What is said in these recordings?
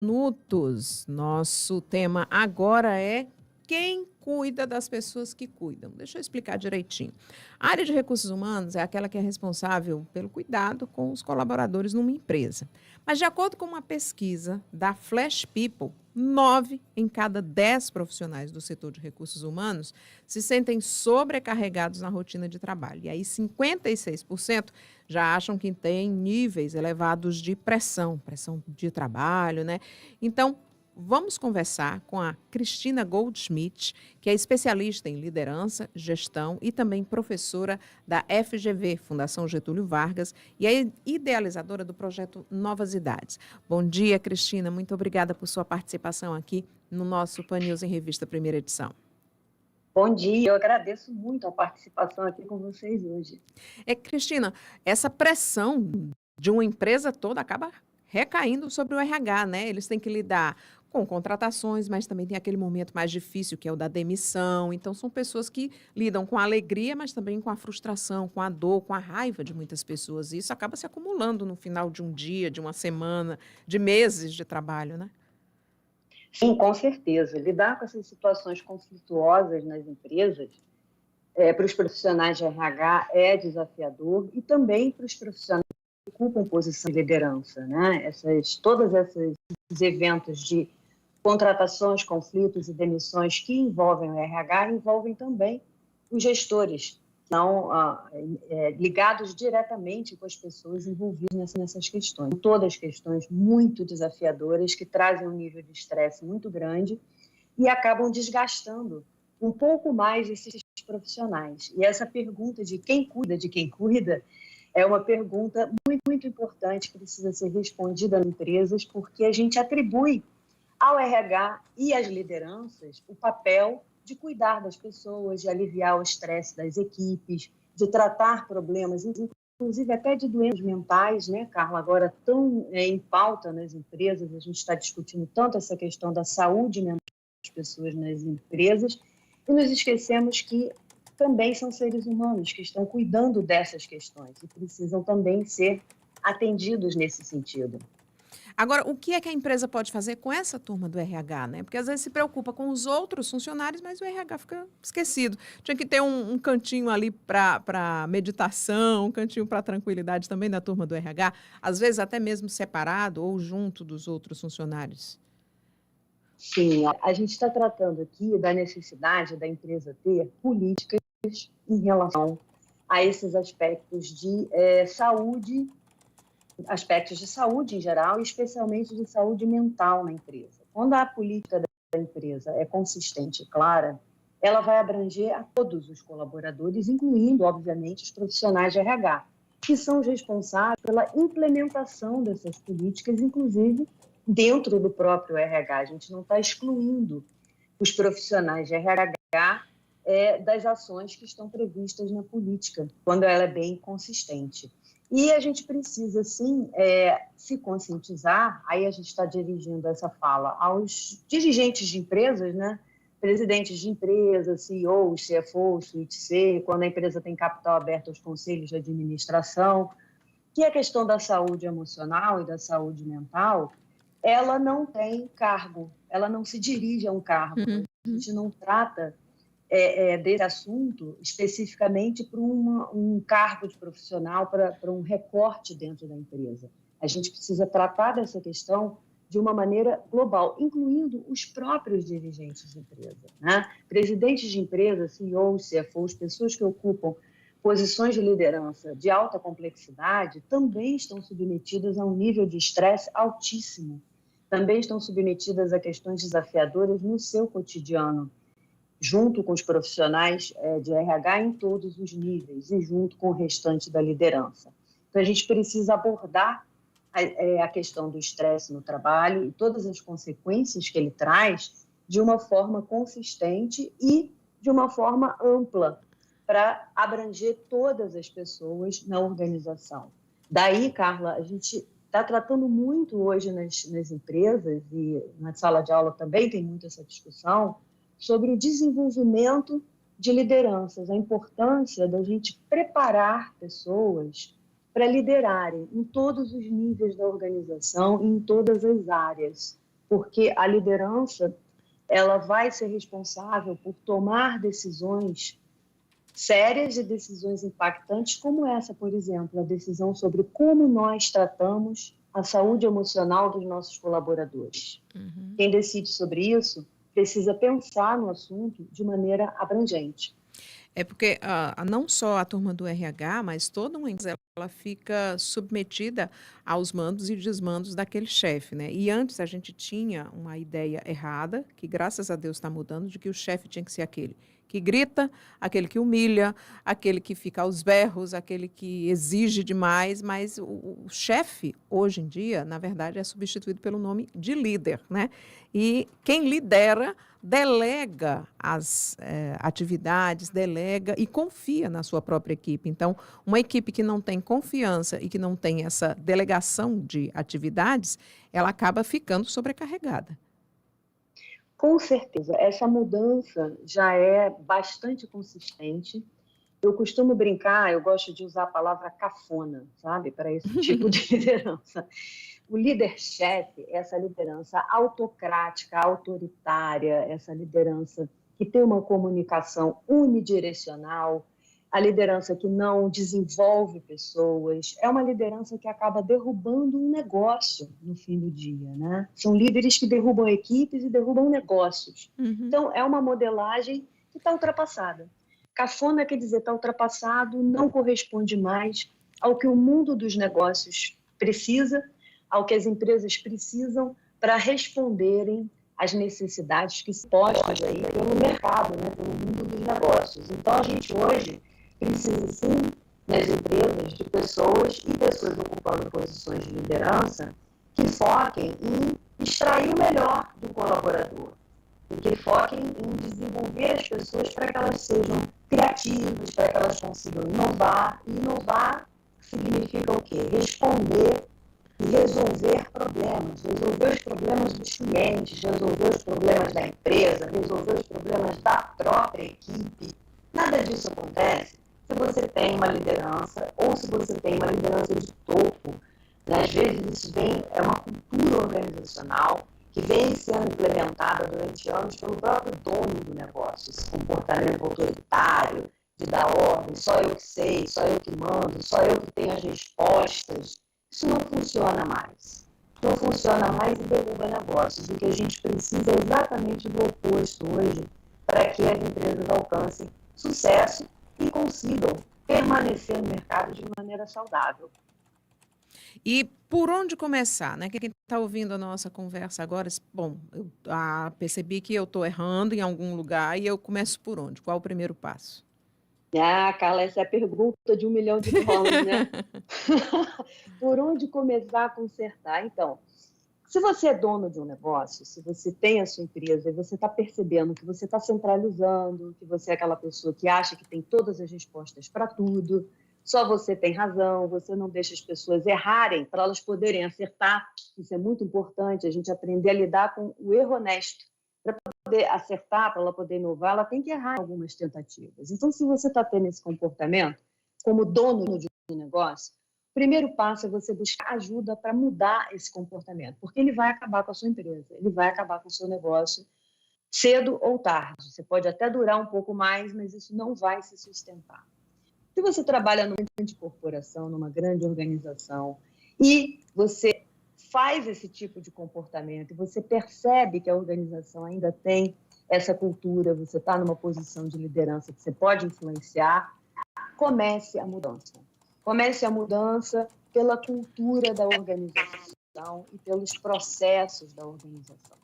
Minutos. Nosso tema agora é quem cuida das pessoas que cuidam. Deixa eu explicar direitinho. A área de recursos humanos é aquela que é responsável pelo cuidado com os colaboradores numa empresa. Mas, de acordo com uma pesquisa da Flash People, 9 em cada 10 profissionais do setor de recursos humanos se sentem sobrecarregados na rotina de trabalho. E aí, 56% já acham que tem níveis elevados de pressão de trabalho, né? Então, vamos conversar com a Cristina Goldschmidt, que é especialista em liderança, gestão e também professora da FGV, Fundação Getúlio Vargas, e é idealizadora do projeto Novas Idades. Bom dia, Cristina. Muito obrigada por sua participação aqui no nosso Pan News em Revista Primeira Edição. Bom dia, eu agradeço muito a participação aqui com vocês hoje. Cristina, essa pressão de uma empresa toda acaba recaindo sobre o RH, né? Eles têm que lidar com contratações, mas também tem aquele momento mais difícil, que é o da demissão. Então, são pessoas que lidam com a alegria, mas também com a frustração, com a dor, com a raiva de muitas pessoas. E isso acaba se acumulando no final de um dia, de uma semana, de meses de trabalho, né? Sim, com certeza. Lidar com essas situações conflituosas nas empresas, para os profissionais de RH é desafiador e também para os profissionais que ocupam posição de liderança, né? Todos esses eventos de contratações, conflitos e demissões que envolvem o RH envolvem também os gestores, que são ligados diretamente com as pessoas envolvidas nessas questões. Todas questões muito desafiadoras que trazem um nível de estresse muito grande e acabam desgastando um pouco mais esses profissionais. E essa pergunta de quem cuida, é uma pergunta muito, muito importante, precisa ser respondida nas empresas, porque a gente atribui ao RH e às lideranças o papel de cuidar das pessoas, de aliviar o estresse das equipes, de tratar problemas, inclusive até de doenças mentais, né, Carla? Agora tão em pauta nas empresas, a gente está discutindo tanto essa questão da saúde mental das pessoas nas empresas, e nos esquecemos que também são seres humanos que estão cuidando dessas questões e precisam também ser atendidos nesse sentido. Agora, o que é que a empresa pode fazer com essa turma do RH, né? Porque às vezes se preocupa com os outros funcionários, mas o RH fica esquecido. Tinha que ter um cantinho ali para meditação, um cantinho para tranquilidade também da turma do RH, às vezes até mesmo separado ou junto dos outros funcionários. Sim, a gente está tratando aqui da necessidade da empresa ter políticas em relação a esses aspectos de saúde em geral, e especialmente de saúde mental na empresa. Quando a política da empresa é consistente e clara, ela vai abranger a todos os colaboradores, incluindo, obviamente, os profissionais de RH, que são os responsáveis pela implementação dessas políticas, inclusive dentro do próprio RH. A gente não está excluindo os profissionais de RH das ações que estão previstas na política, quando ela é bem consistente. E a gente precisa, sim, se conscientizar, aí a gente está dirigindo essa fala aos dirigentes de empresas, né? Presidentes de empresas, CEOs, CFOs, Suíte C, quando a empresa tem capital aberto aos conselhos de administração, que a questão da saúde emocional e da saúde mental, ela não tem cargo, ela não se dirige a um cargo. Uhum. A gente não trata desse assunto especificamente para um cargo de profissional, para um recorte dentro da empresa. A gente precisa tratar dessa questão de uma maneira global, incluindo os próprios dirigentes de empresa, né? Presidentes de empresa, CEOs, CFOs, pessoas que ocupam posições de liderança de alta complexidade, também estão submetidas a um nível de estresse altíssimo, também estão submetidas a questões desafiadoras no seu cotidiano, junto com os profissionais de RH em todos os níveis e junto com o restante da liderança. Então, a gente precisa abordar a questão do estresse no trabalho e todas as consequências que ele traz de uma forma consistente e de uma forma ampla, para abranger todas as pessoas na organização. Daí, Carla, a gente está tratando muito hoje nas empresas, e na sala de aula também tem muito essa discussão, sobre o desenvolvimento de lideranças, a importância da gente preparar pessoas para liderarem em todos os níveis da organização e em todas as áreas. porque a liderança ela vai ser responsável por tomar decisões sérias e decisões impactantes, como essa, por exemplo, a decisão sobre como nós tratamos a saúde emocional dos nossos colaboradores. Quem decide sobre isso precisa pensar no assunto de maneira abrangente. É porque não só a turma do RH, mas toda uma empresa, ela fica submetida aos mandos e desmandos daquele chefe, né? E antes a gente tinha uma ideia errada, que graças a Deus está mudando, de que o chefe tinha que ser aquele que grita, aquele que humilha, aquele que fica aos berros, aquele que exige demais, mas o chefe, hoje em dia, na verdade, é substituído pelo nome de líder, né? E quem lidera delega as atividades, delega e confia na sua própria equipe. Então, uma equipe que não tem confiança e que não tem essa delegação de atividades, ela acaba ficando sobrecarregada. Com certeza, essa mudança já é bastante consistente. Eu costumo brincar, eu gosto de usar a palavra cafona, sabe, para esse tipo de liderança. O líder-chefe é essa liderança autocrática, autoritária, essa liderança que tem uma comunicação unidirecional, a liderança que não desenvolve pessoas, é uma liderança que acaba derrubando um negócio no fim do dia, né? São líderes que derrubam equipes e derrubam negócios. Então, é uma modelagem que está ultrapassada. Cafona quer dizer está ultrapassado, não corresponde mais ao que o mundo dos negócios precisa, ao que as empresas precisam para responderem às necessidades que se postas aí pelo mercado, né, pelo mundo dos negócios. Então, a gente hoje precisa, sim, nas empresas, de pessoas e pessoas ocupando posições de liderança que foquem em extrair o melhor do colaborador, e que foquem em desenvolver as pessoas para que elas sejam criativas, para que elas consigam inovar. E inovar significa o quê? Responder e resolver problemas, resolver os problemas dos clientes, resolver os problemas da empresa, resolver os problemas da própria equipe. Nada disso acontece se você tem uma liderança ou se você tem uma liderança de topo. Às vezes isso é uma cultura organizacional que vem sendo implementada durante anos pelo próprio dono do negócio, esse comportamento autoritário, de dar ordem, só eu que sei, só eu que mando, só eu que tenho as respostas. Isso não funciona mais. Não funciona mais e derruba negócios. O que a gente precisa é exatamente do oposto hoje para que as empresas alcancem sucesso e consigam permanecer no mercado de maneira saudável. E por onde começar, né? Quem está ouvindo a nossa conversa agora, bom, eu percebi que eu estou errando em algum lugar e eu começo por onde? Qual o primeiro passo? Carla, essa é a pergunta de $1 milhão, né? Por onde começar a consertar? Então, se você é dono de um negócio, se você tem a sua empresa e você está percebendo que você está centralizando, que você é aquela pessoa que acha que tem todas as respostas para tudo, só você tem razão, você não deixa as pessoas errarem para elas poderem acertar. Isso é muito importante, a gente aprender a lidar com o erro honesto. Para poder acertar, para ela poder inovar, ela tem que errar em algumas tentativas. Então, se você está tendo esse comportamento, como dono de um negócio, o primeiro passo é você buscar ajuda para mudar esse comportamento, porque ele vai acabar com a sua empresa, ele vai acabar com o seu negócio cedo ou tarde. Você pode até durar um pouco mais, mas isso não vai se sustentar. Se você trabalha numa grande corporação, numa grande organização, e você faz esse tipo de comportamento, e você percebe que a organização ainda tem essa cultura, você está numa posição de liderança que você pode influenciar, comece a mudança. Comece a mudança pela cultura da organização e pelos processos da organização.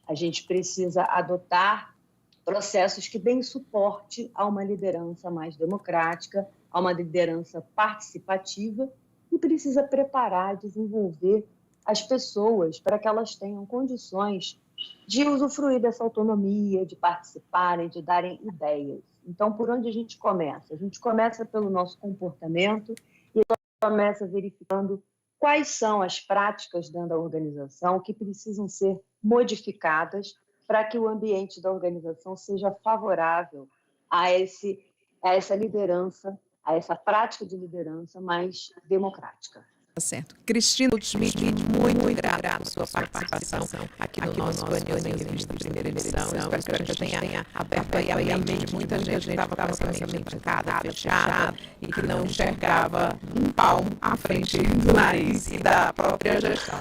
A gente precisa adotar processos que deem suporte a uma liderança mais democrática, a uma liderança participativa, e precisa preparar, desenvolver as pessoas para que elas tenham condições de usufruir dessa autonomia, de participarem, de darem ideias. Então, por onde a gente começa? A gente começa pelo nosso comportamento e começa verificando quais são as práticas dentro da organização que precisam ser modificadas para que o ambiente da organização seja favorável a essa liderança, a essa prática de liderança mais democrática. certo. Cristina Schmidt, muito grata por sua participação aqui no nosso Band News Revista Primeira Edição. Espero que a gente tenha aberto aí a mente de muita gente que estava com essa mente trancada, fechada, e que não enxergava um palmo à frente do nariz e da própria gestão.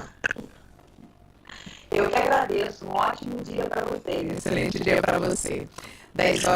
Eu que agradeço. Um ótimo dia para vocês. Excelente dia para você. 10 horas.